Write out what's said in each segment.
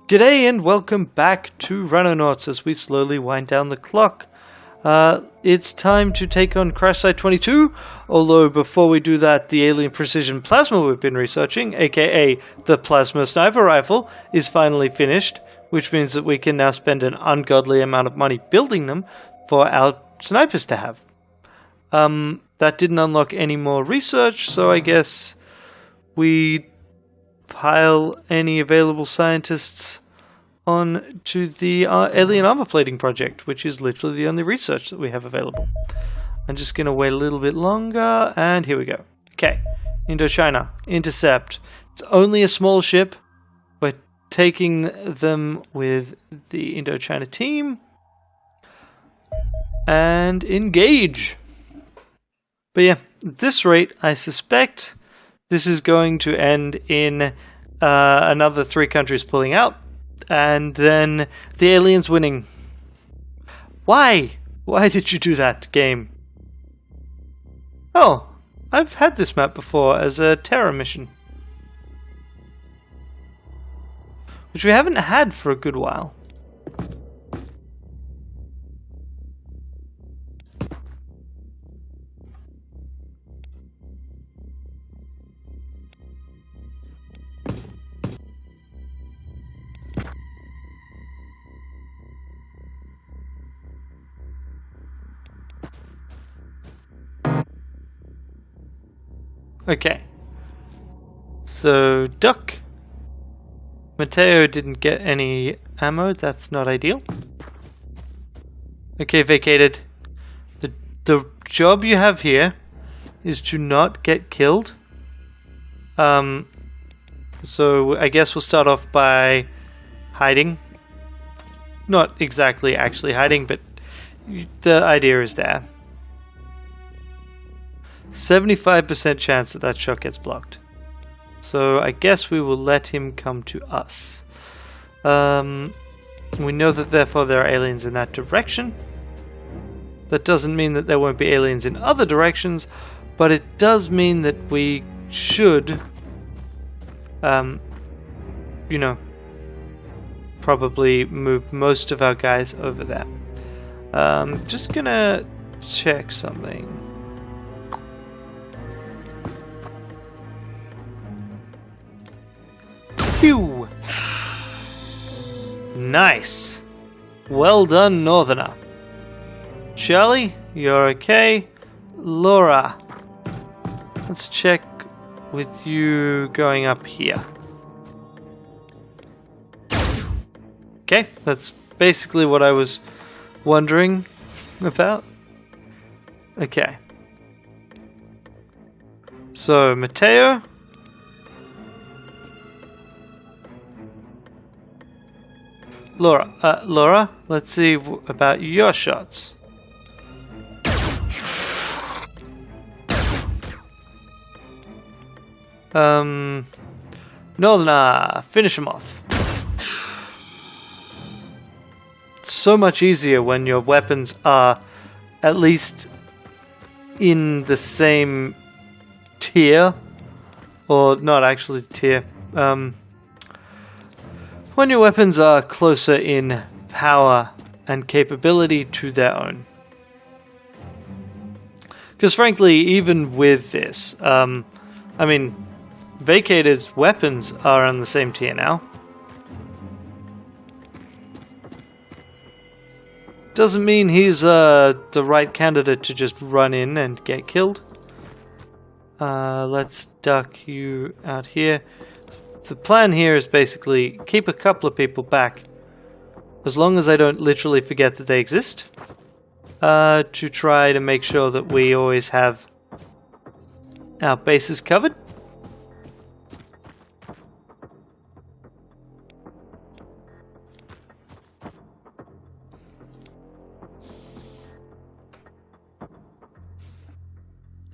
G'day and welcome back to Ranonauts as we slowly wind down the clock. It's time to take on Crash Site 22, although before we do that, the alien precision plasma we've been researching, aka the plasma sniper rifle, is finally finished, which means that we can now spend an ungodly amount of money building them for our snipers to have. That didn't unlock any more research, so I guess we pile any available scientists on to the alien armor plating project, which is literally the only research that we have available. I'm just going to wait a little bit longer, and here we go. Okay, Indochina, intercept. It's only a small ship. We're taking them with the Indochina team. And engage! But yeah, at this rate, I suspect this is going to end in another 3 countries pulling out, and then the aliens winning. Why? Why did you do that, game? Oh, I've had this map before as a terror mission, which we haven't had for a good while. Okay, so duck. Mateo didn't get any ammo, that's not ideal. Okay, vacated. The job you have here is to not get killed. So I guess we'll start off by hiding. Not exactly actually hiding, but the idea is there. 75% chance that shot gets blocked. So I guess we will let him come to us. We know that therefore there are aliens in that direction. That doesn't mean that there won't be aliens in other directions, but it does mean that we should, probably move most of our guys over there. Just gonna check something. Phew! Nice! Well done, Northerner. Charlie, you're okay. Laura, let's check with you going up here. Okay, that's basically what I was wondering about. Okay. So, Mateo. Laura, let's see about your shots. Northerner, finish him off. It's so much easier when your weapons are at least in the same tier, or not actually tier. When your weapons are closer in power and capability to their own. Because frankly, even with this, Vacated's weapons are on the same tier now. Doesn't mean he's the right candidate to just run in and get killed. Let's duck you out here. The plan here is basically keep a couple of people back, as long as I don't literally forget that they exist, to try to make sure that we always have our bases covered.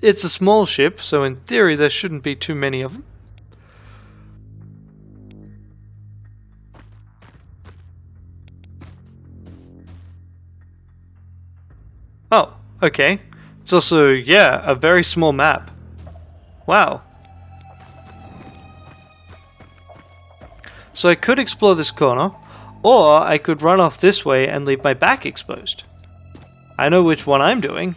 It's a small ship, so in theory there shouldn't be too many of them. Oh, okay. It's also, yeah, a very small map. Wow. So I could explore this corner, or I could run off this way and leave my back exposed. I know which one I'm doing.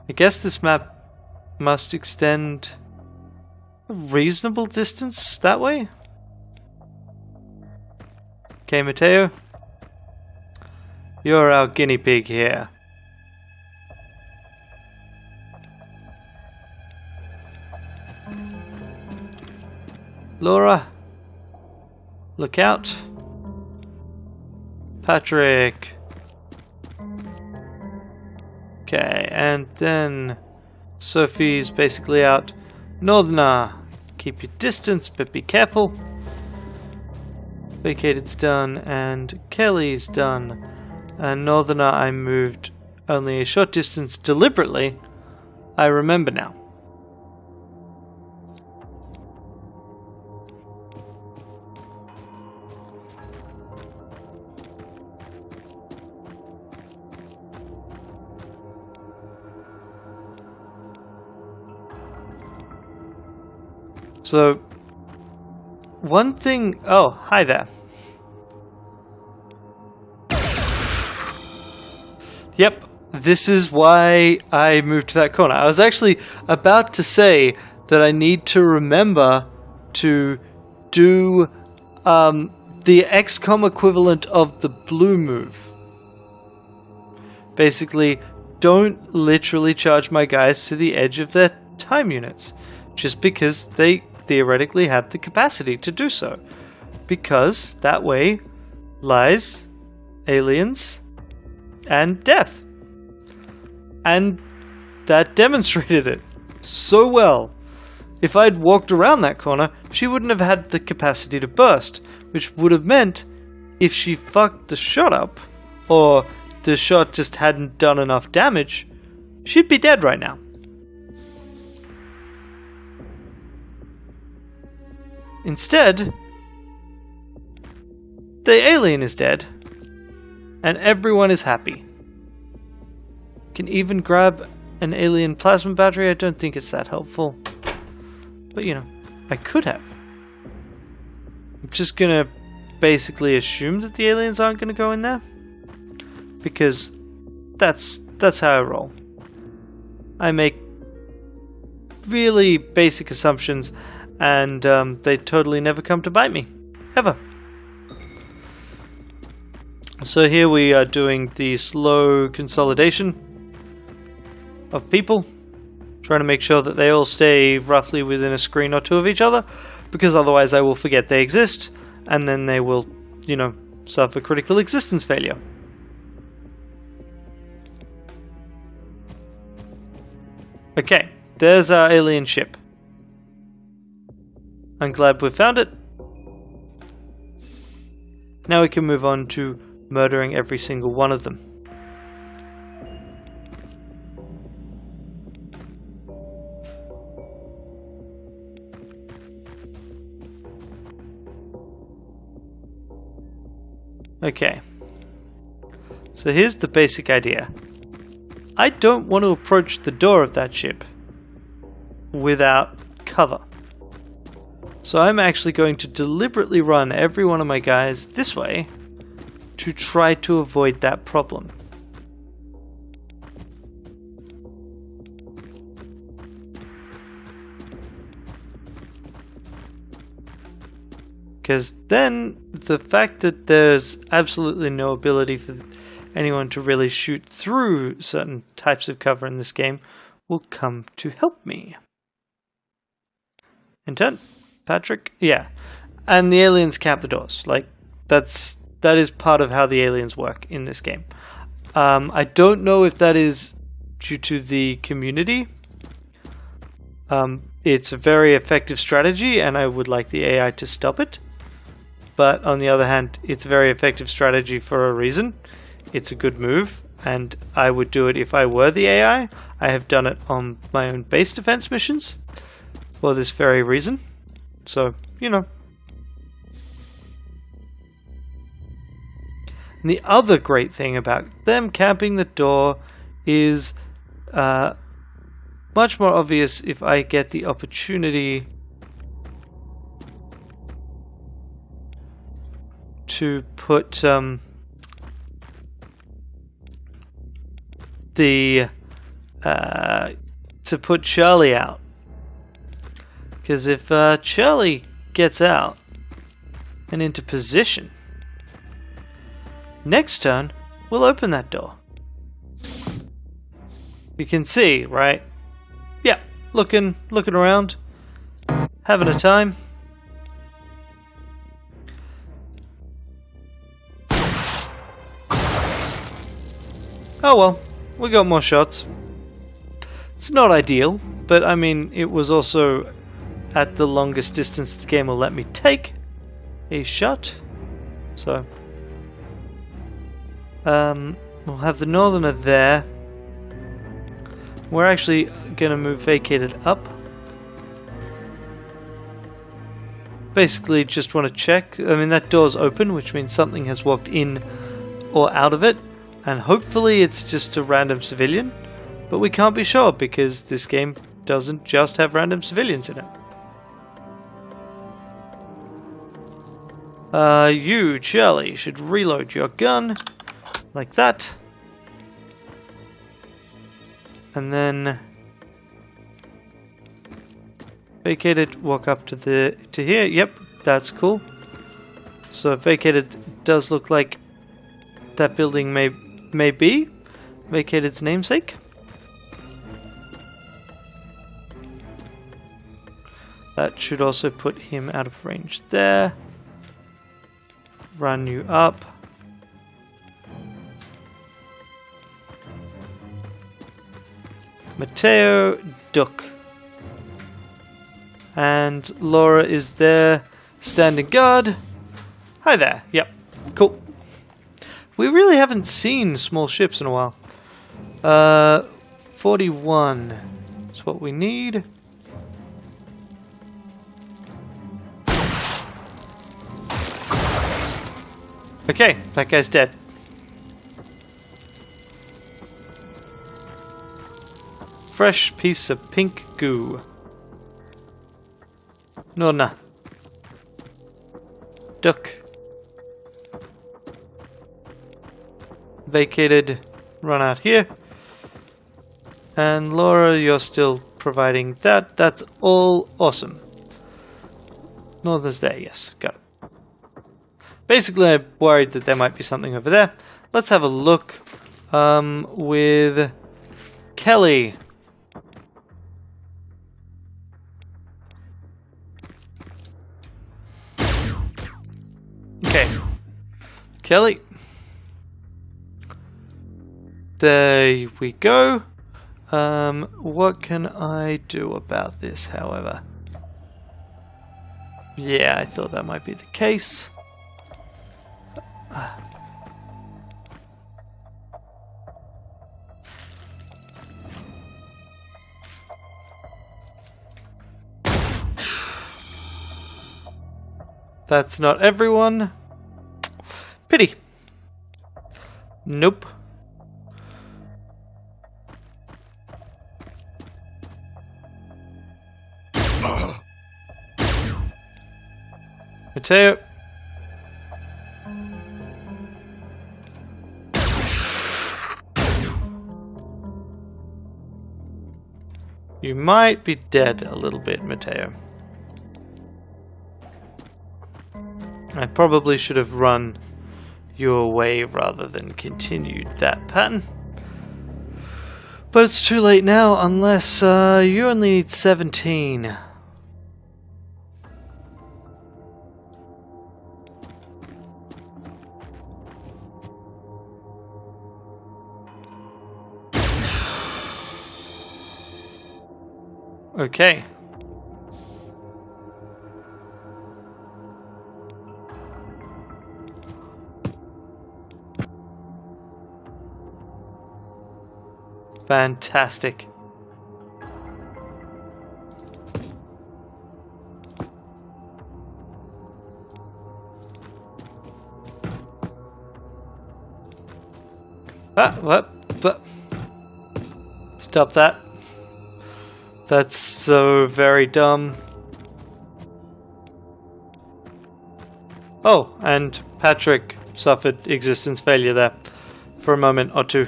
I guess this map must extend a reasonable distance that way. Okay, Mateo. You're our guinea pig here. Laura, look out. Patrick. Okay, and then Sophie's basically out. Northerner, keep your distance, but be careful. Vacated's done, and Kelly's done. And Northerner I moved only a short distance deliberately. I remember now. So, one thing... Oh, hi there. Yep, this is why I moved to that corner. I was actually about to say that I need to remember to do the XCOM equivalent of the blue move. Basically, don't literally charge my guys to the edge of their time units, just because they theoretically have the capacity to do so. Because that way lies aliens and death. And that demonstrated it so well. If I'd walked around that corner, she wouldn't have had the capacity to burst, which would have meant if she fucked the shot up, or the shot just hadn't done enough damage, she'd be dead right now. Instead, the alien is dead, and everyone is happy. Can even grab an alien plasma battery. I don't think it's that helpful. But, you know, I could have. I'm just gonna basically assume that the aliens aren't gonna go in there. Because that's how I roll. I make really basic assumptions, and they totally never come to bite me. Ever. So here we are doing the slow consolidation of people, trying to make sure that they all stay roughly within a screen or two of each other, because otherwise I will forget they exist, and then they will, you know, suffer critical existence failure. Okay, there's our alien ship. I'm glad we found it. Now we can move on to murdering every single one of them. Okay. So here's the basic idea. I don't want to approach the door of that ship without cover. So I'm actually going to deliberately run every one of my guys this way to try to avoid that problem. Because then the fact that there's absolutely no ability for anyone to really shoot through certain types of cover in this game will come to help me. Intent? Patrick? Yeah. And the aliens cap the doors. Like, that is part of how the aliens work in this game. I don't know if that is due to the community. It's a very effective strategy, and I would like the AI to stop it. But on the other hand, it's a very effective strategy for a reason. It's a good move, and I would do it if I were the AI. I have done it on my own base defense missions for this very reason. So, you know. And the other great thing about them camping the door is much more obvious if I get the opportunity to put to put Charlie out. Because if Charlie gets out and into position, next turn we'll open that door. You can see, right? Yeah, looking around, having a time. Oh well, we got more shots. It's not ideal, but I mean, it was also at the longest distance the game will let me take a shot. So, we'll have the Northerner there. We're actually going to move Vacated up. Basically, just want to check. I mean, that door's open, which means something has walked in or out of it. And hopefully it's just a random civilian. But we can't be sure because this game doesn't just have random civilians in it. You, Charlie, should reload your gun like that. And then Vacated, walk up to here. Yep, that's cool. So Vacated does look like that building may be Vacated's namesake. That should also put him out of range there. Run you up. Mateo, duck. And Laura is there, standing guard. Hi there. Yep, cool. We really haven't seen small ships in a while. 41 is what we need. Okay, that guy's dead. Fresh piece of pink goo. Nonna. Duck. Vacated. Run out here. And Laura, you're still providing that. That's all awesome. Northern's there, yes. Got it. Basically, I'm worried that there might be something over there. Let's have a look with Kelly. Okay. Kelly. There we go. What can I do about this, however? Yeah, I thought that might be the case. That's not everyone. Pity. Nope. Mateo. You might be dead a little bit, Mateo. I probably should have run your way rather than continued that pattern. But it's too late now, unless you only need 17. Okay. Fantastic. What? Stop that. That's so very dumb. Oh, and Patrick suffered existence failure there for a moment or two.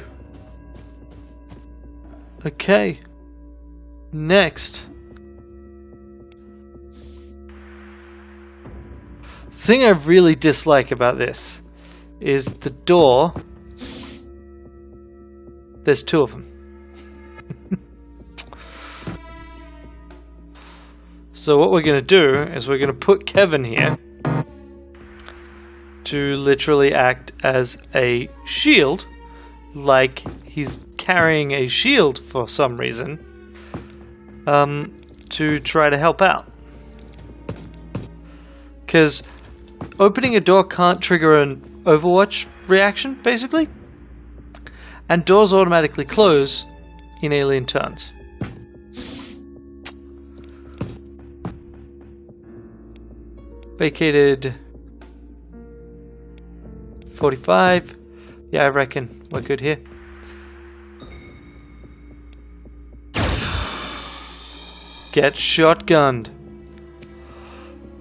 Okay. Next. Thing I really dislike about this is the door. There's two of them. So what we're going to do is we're going to put Kevin here to literally act as a shield, like he's carrying a shield for some reason, to try to help out. Because opening a door can't trigger an Overwatch reaction, basically. And doors automatically close in alien turns. Vacated 45. Yeah, I reckon we're good here. Get shotgunned.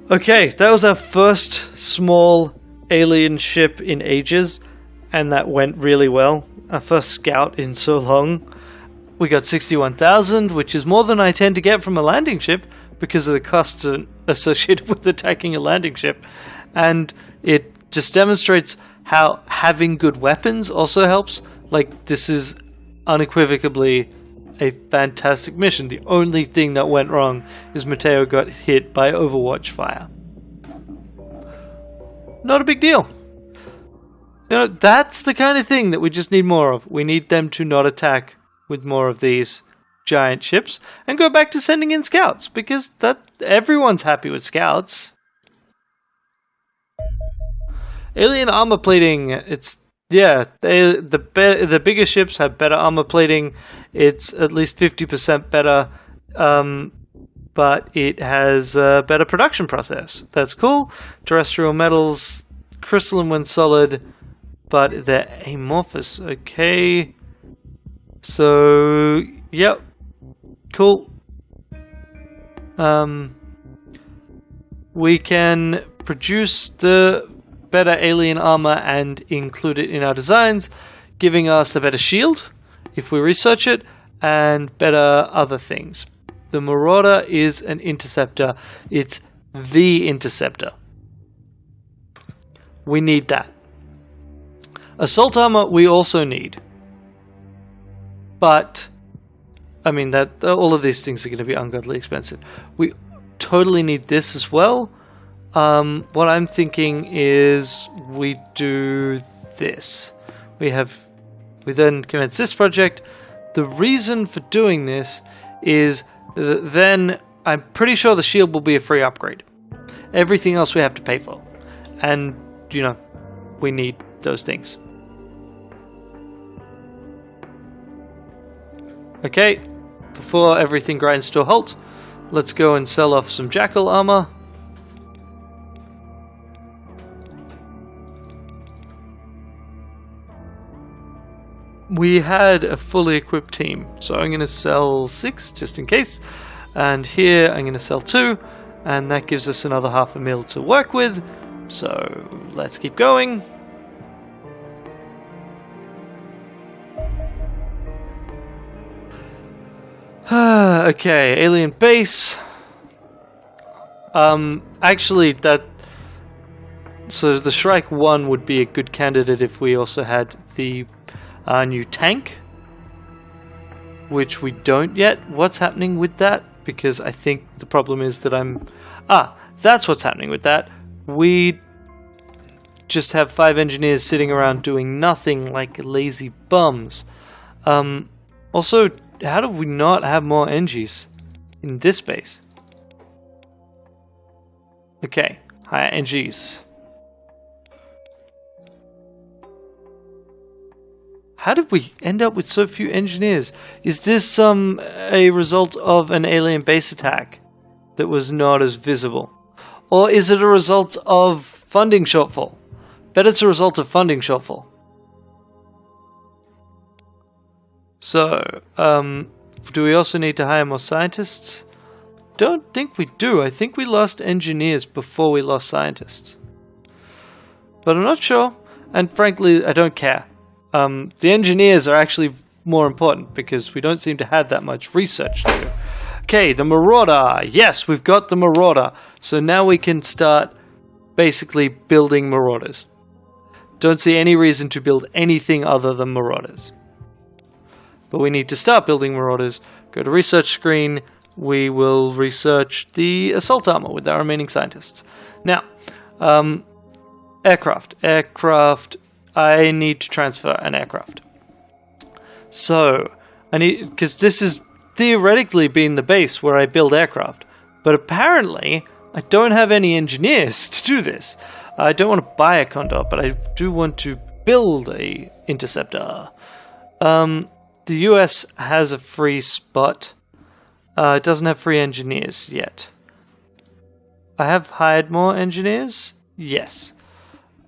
Okay, that was our first small alien ship in ages, and that went really well. Our first scout in so long. We got 61,000, which is more than I tend to get from a landing ship because of the costs associated with attacking a landing ship. And it just demonstrates how having good weapons also helps. Like, this is unequivocally a fantastic mission. The only thing that went wrong is Mateo got hit by Overwatch fire. Not a big deal. You know, that's the kind of thing that we just need more of. We need them to not attack with more of these giant ships and go back to sending in scouts, because that everyone's happy with scouts. Alien armor plating. It's the bigger ships have better armor plating. It's at least 50% better, but it has a better production process. That's cool. Terrestrial metals, crystalline when solid, but they're amorphous. Okay. So, yep. Cool. We can produce the better alien armor and include it in our designs, giving us a better shield if we research it, and better other things. The Marauder is an interceptor. It's the interceptor. We need that. Assault armor we also need. But, I mean, that all of these things are going to be ungodly expensive. We totally need this as well. What I'm thinking is we do this. We then commence this project. The reason for doing this is then I'm pretty sure the shield will be a free upgrade. Everything else we have to pay for. And, you know, we need those things. Okay, before everything grinds to a halt, let's go and sell off some Jackal armor. We had a fully equipped team, so I'm going to sell 6 just in case, and here I'm going to sell 2, and that gives us another $500,000 to work with, so let's keep going. Okay, alien base. Actually, so the Shrike 1 would be a good candidate if we also had the new tank, which we don't yet. What's happening with that? Because I think the problem is that that's what's happening with that. We just have 5 engineers sitting around doing nothing like lazy bums. Also, how do we not have more Engies in this base? Okay, higher Engies. How did we end up with so few engineers? Is this a result of an alien base attack that was not as visible? Or is it a result of funding shortfall? Bet it's a result of funding shortfall. So, do we also need to hire more scientists? Don't think we do. I think we lost engineers before we lost scientists. But I'm not sure, and frankly, I don't care. The engineers are actually more important because we don't seem to have that much research to do. Okay, the Marauder. Yes, we've got the Marauder. So now we can start basically building Marauders. Don't see any reason to build anything other than Marauders. But we need to start building Marauders. Go to research screen. We will research the assault armor with our remaining scientists. Now, aircraft. Aircraft. I need to transfer an aircraft. So, I need, because this is theoretically been the base where I build aircraft. But apparently, I don't have any engineers to do this. I don't want to buy a Condor, but I do want to build a interceptor. The US has a free spot. It doesn't have free engineers yet. I have hired more engineers? Yes.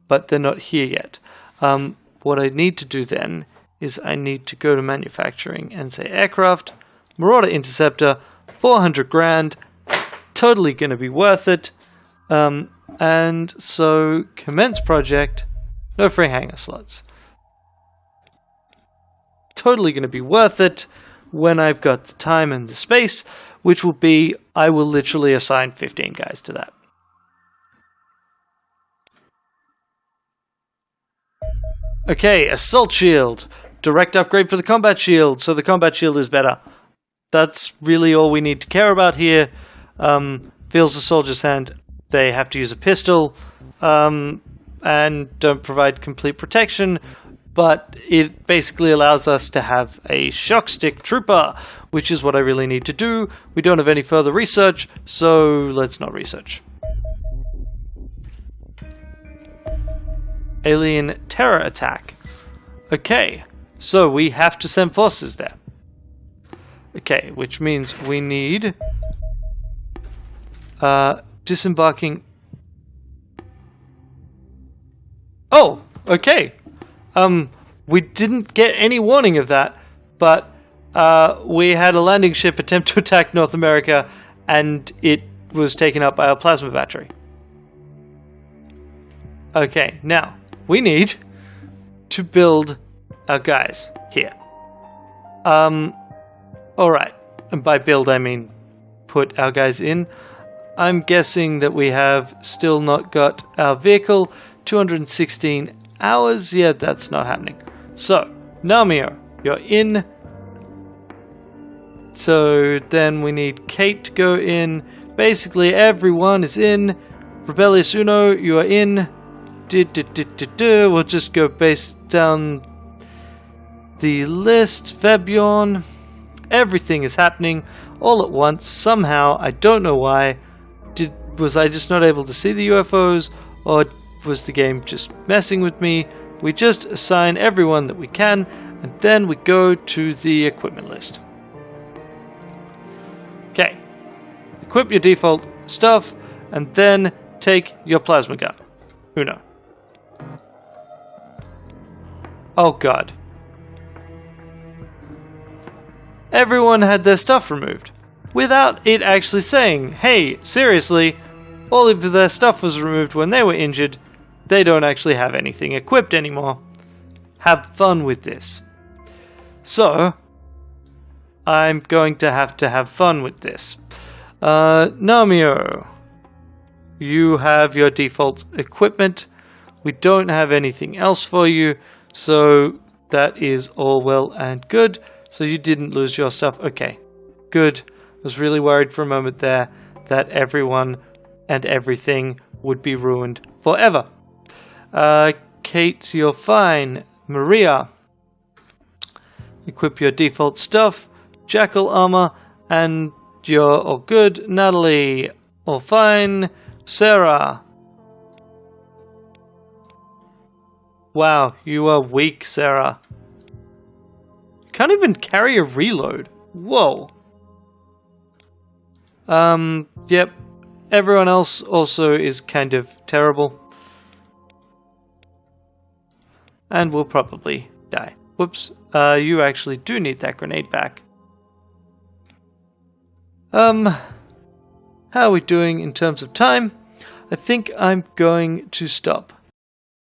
But they're not here yet. What I need to do then is I need to go to manufacturing and say aircraft, Marauder Interceptor, 400 grand, totally going to be worth it. And so commence project, no free hangar slots. Totally going to be worth it when I've got the time and the space, which will be, I will literally assign 15 guys to that. Okay, Assault Shield. Direct upgrade for the Combat Shield, so the Combat Shield is better. That's really all we need to care about here. Feels the soldier's hand. They have to use a pistol, and don't provide complete protection, but it basically allows us to have a shock stick trooper, which is what I really need to do. We don't have any further research, so let's not research. Alien terror attack. Okay, so we have to send forces there. Okay, which means we need disembarking. Oh, okay. We didn't get any warning of that, but we had a landing ship attempt to attack North America, and it was taken up by a plasma battery. Okay, now we need to build our guys here. Alright, and by build I mean put our guys in. I'm guessing that we have still not got our vehicle. 216 hours? Yeah, that's not happening. So, Namio, you're in. So then we need Kate to go in. Basically everyone is in. Rebellious Uno, you are in. We'll just go based down the list. Fabian. Everything is happening all at once. Somehow, I don't know why. Was I just not able to see the UFOs? Or was the game just messing with me? We just assign everyone that we can, and then we go to the equipment list. Okay. Equip your default stuff, and then take your plasma gun. Uno. Oh god. Everyone had their stuff removed, without it actually saying, hey, seriously, all of their stuff was removed when they were injured. They don't actually have anything equipped anymore. Have fun with this. So, I'm going to have fun with this. Namio, you have your default equipment. We don't have anything else for you, so that is all well and good. So you didn't lose your stuff. Okay, good. I was really worried for a moment there that everyone and everything would be ruined forever. Kate, you're fine. Maria, equip your default stuff. Jackal armor, and you're all good. Natalie, all fine. Sarah. Wow, you are weak, Sarah. Can't even carry a reload. Whoa. Yep. Everyone else also is kind of terrible. And will probably die. Whoops. You actually do need that grenade back. How are we doing in terms of time? I think I'm going to stop.